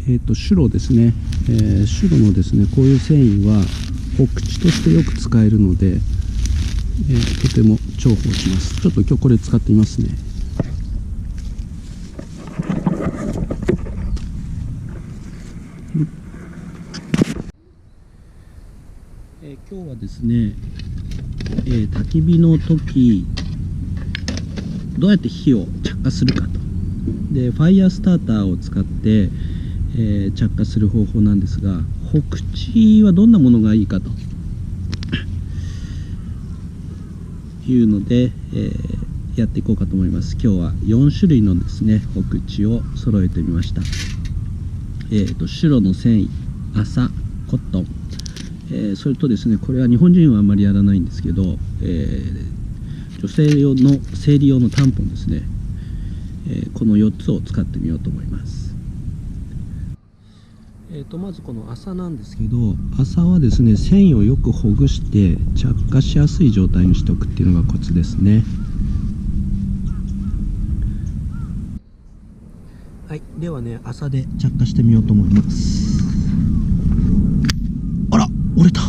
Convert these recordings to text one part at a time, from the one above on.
シュロですね、シュロのですねこういう繊維はホクチとしてよく使えるので、とても重宝します。ちょっと今日これ使ってみますね。今日はですね、焚き火の時どうやって火を着火するかと、でファイヤースターターを使って、着火する方法なんですが、ホクチはどんなものがいいかというので、やっていこうかと思います。今日は4種類のですねホクチを揃えてみました。シュロの繊維、麻、コットン、それとですね、これは日本人はあんまりやらないんですけど、女性用の生理用のタンポンですね、この4つを使ってみようと思います。まずこの麻なんですけど、麻はですね繊維をよくほぐして着火しやすい状態にしておくっていうのがコツですね。はい、ではね、麻で着火してみようと思います。あら、折れた。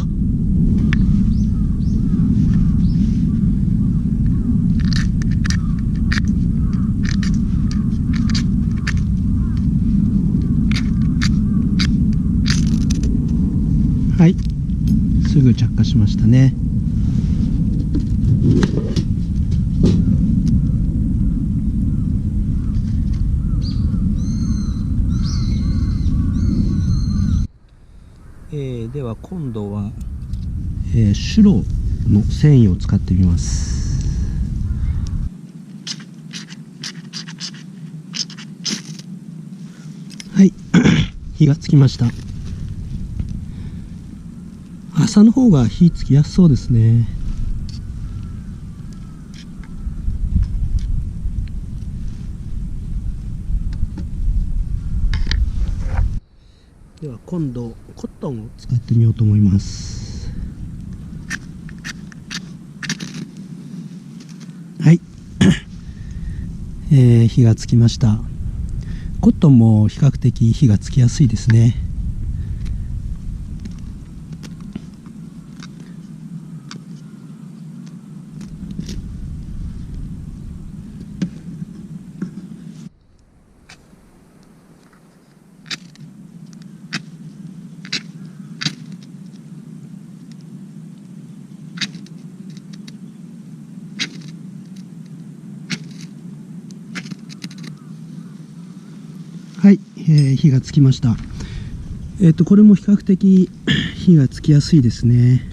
はい、すぐ着火しましたね。では今度は、シュロの繊維を使ってみます。はい火がつきました。麻の方が火つきやすそうですね。では今度コットンを使ってみようと思います。はい、火がつきました。コットンも比較的火がつきやすいですね。はい、火がつきました。これも比較的火がつきやすいですね。